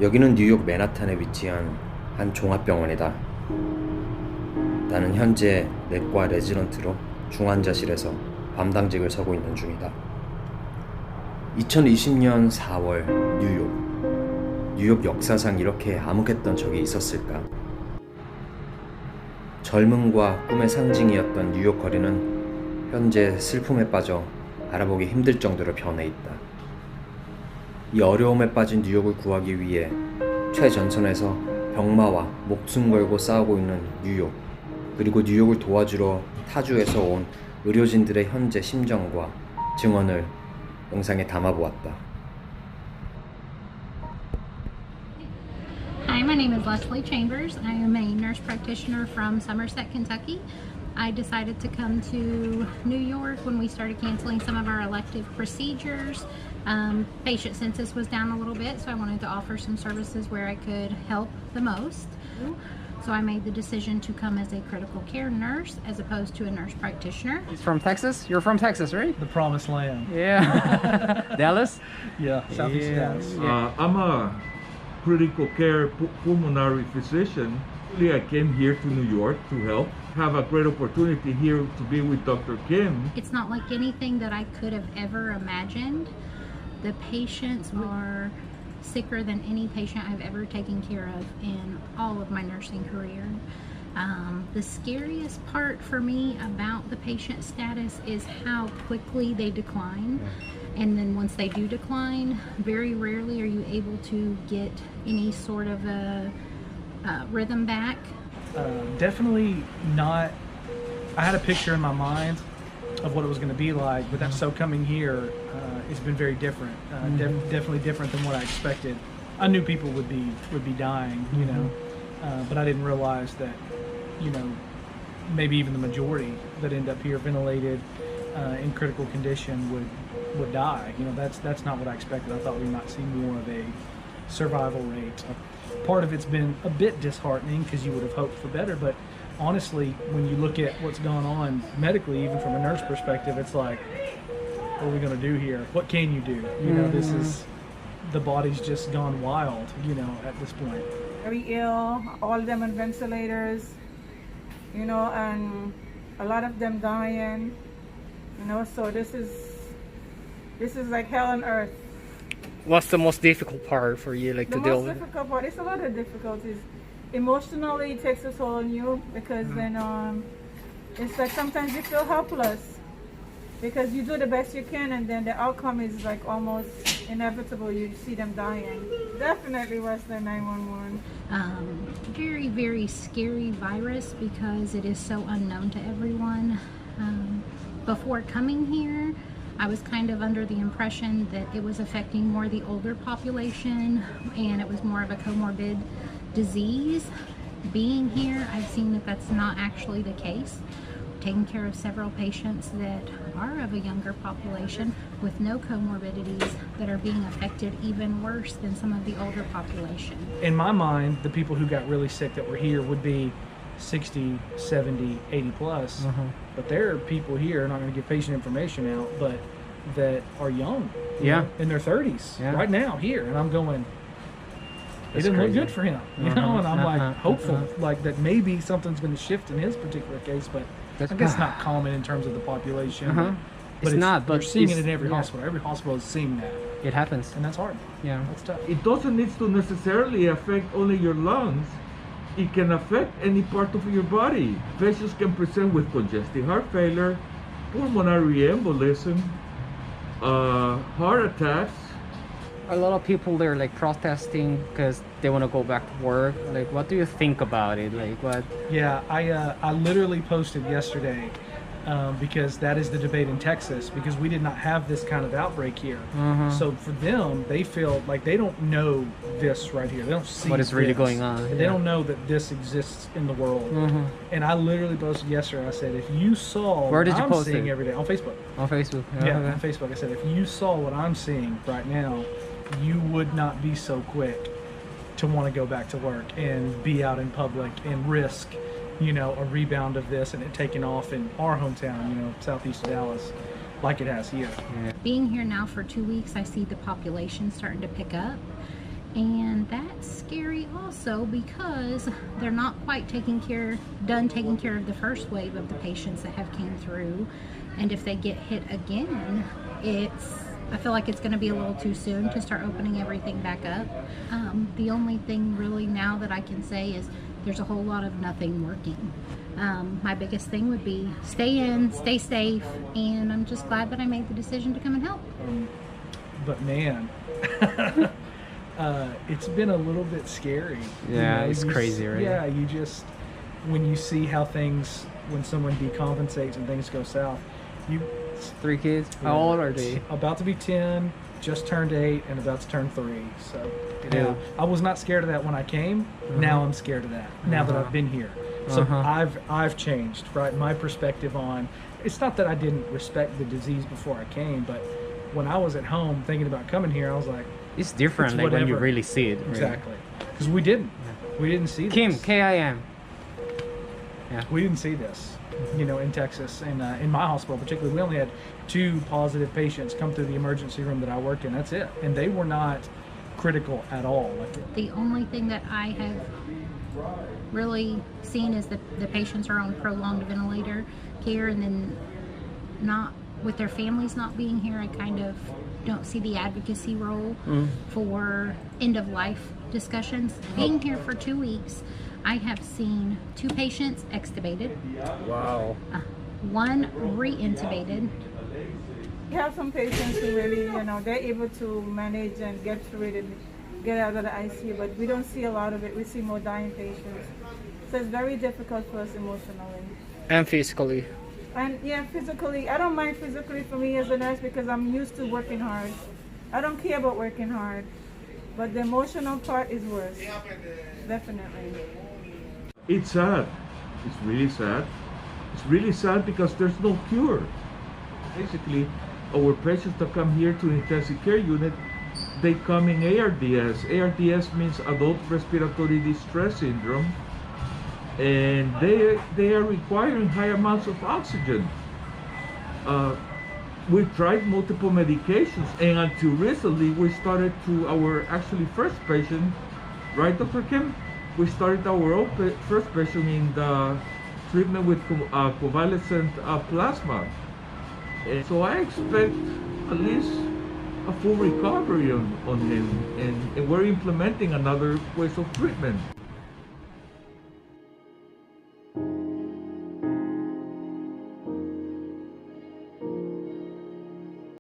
여기는 뉴욕 맨하탄에 위치한 한 종합병원이다. 나는 현재 내과 레지던트로 중환자실에서 밤당직을 서고 있는 중이다. 2020년 4월 뉴욕 역사상 이렇게 암흑했던 적이 있었을까? 젊음과 꿈의 상징이었던 뉴욕 거리는 현재 슬픔에 빠져 알아보기 힘들 정도로 변해 있다. 이 어려움에 빠진 뉴욕을 구하기 위해 최전선에서 병마와 목숨 걸고 싸우고 있는 뉴욕, 그리고 뉴욕을 도와주러 타주에서 온 의료진들의 현재 심정과 증언을 영상에 담아보았다. Hi, my name is Leslie Chambers. I am a nurse practitioner from Somerset, Kentucky. I decided to come to New York when we started canceling some of our elective procedures. Patient census was down a little bit, so I wanted to offer some services where I could help the most. So I made the decision to come as a critical care nurse as opposed to a nurse practitioner. He's from Texas? You're from Texas, right? The promised land. Yeah. Dallas? Yeah, Southeast Dallas. I'm a critical care pulmonary physician. I came here to New York to help. Have a great opportunity here to be with Dr. Kim. It's not like anything that I could have ever imagined. The patients are sicker than any patient I've ever taken care of in all of my nursing career. The scariest part for me about the patient status is how quickly they decline. And then once they do decline, very rarely are you able to get any sort of a rhythm back. Definitely not. I had a picture in my mind of what it was going to be like, but so coming here, it's been very different. Definitely different than what I expected. I knew people would be dying, you know, but I didn't realize that, you know, maybe even the majority that end up here ventilated in critical condition would die. You know, that's not what I expected. I thought we might see more of a survival rate. Part of it's been a bit disheartening because you would have hoped for better, but honestly, when you look at what's gone on medically, even from a nurse perspective, it's like, what are we going to do here? What can you do? You know, this is, the body's just gone wild, you know, at this point. Very ill, all of them on ventilators, you know, and a lot of them dying, you know, so this is like hell on earth. What's the most difficult part for you, like, to deal with? The most difficult part, it's a lot of difficulties. Emotionally, it takes a toll on you because then it's like sometimes you feel helpless because you do the best you can and then the outcome is like almost inevitable. You see them dying. Definitely worse than 911. Very, very scary virus because it is so unknown to everyone. Before coming here, I was kind of under the impression that it was affecting more the older population and it was more of a comorbid disease. Being here, I've seen that that's not actually the case. Taking care of several patients that are of a younger population with no comorbidities that are being affected even worse than some of the older population. In my mind, the people who got really sick that were here would be 60, 70, 80 plus. But there are people here, I'm not going to give patient information out, but that are young. Yeah. In their 30s, right now, here. And I'm going, it That's didn't crazy. look good for him, you know, and I'm like hopeful, like that maybe something's going to shift in his particular case, but That's I guess it's not common in terms of the population. It's not, but you're seeing it's- it in every yeah. hospital. Every hospital is seeing that, It happens. and that's hard. Yeah. That's tough. It doesn't need to necessarily affect only your lungs. It can affect any part of your body. Patients can present with congestive heart failure, pulmonary embolism, heart attacks. A lot of people, they're like protesting because they want to go back to work. Like, what do you think about it? Like, what? Yeah, I literally posted yesterday because that is the debate in Texas because we did not have this kind of outbreak here. So for them, they feel like they don't know this right here. They don't see What is really this. going on, And yeah. They don't know that this exists in the world. And I literally posted yesterday. I said, if you saw Where did what you I'm post seeing it? every day on Facebook. On Facebook? Yeah, okay. on Facebook. I said, if you saw what I'm seeing right now, you would not be so quick to want to go back to work and be out in public and risk, you know, a rebound of this and it taking off in our hometown, you know, southeast of Dallas, like it has here. Being here now for 2 weeks, I see the population starting to pick up. And that's scary also because they're not quite done taking care of the first wave of the patients that have came through. And if they get hit again, I feel like it's going to be a little too soon to start opening everything back up. The only thing really now that I can say is there's a whole lot of nothing working. My biggest thing would be stay in, stay safe, and I'm just glad that I made the decision to come and help. But man, it's been a little bit scary. Yeah, it's crazy, right? Yeah, you just, when you see how when someone decompensates and things go south, 3 kids? How old are they? About to be 10, just turned 8, and about to turn 3. So, Yeah. I was not scared of that when I came. Now I'm scared of that. Now that I've been here. So I've changed, right? My perspective on, it's not that I didn't respect the disease before I came, but when I was at home thinking about coming here, I was like, It's different, It's like when you whatever. really see it. Right? exactly. Because we didn't see Kim, this. K-I-M. We didn't see this, in Texas, and in my hospital particularly, we only had 2 positive patients come through the emergency room that I worked in. That's it, and they were not critical at all. The only thing that I have really seen is that the patients are on prolonged ventilator care, and then not with their families not being here, I kind of don't see the advocacy role for end of life discussions. Being here for 2 weeks, I have seen 2 patients extubated. Wow. 1 re-intubated. You have some patients who really, they're able to manage and get through it and get out of the ICU, but we don't see a lot of it. We see more dying patients. So it's very difficult for us emotionally. And physically. And yeah, physically, I don't mind physically for me as a nurse because I'm used to working hard. I don't care about working hard, but the emotional part is worse. Definitely. It's sad. It's really sad. It's really sad because there's no cure. Basically, our patients that come here to intensive care unit, they come in ARDS. ARDS means adult respiratory distress syndrome, and they are requiring high amounts of oxygen. We tried multiple medications, and until recently, we started to our actually first patient, right, Dr. Kim? We started our first patient in the treatment with convalescent plasma. And so I expect at least a full recovery on him, and we're implementing another ways of treatment.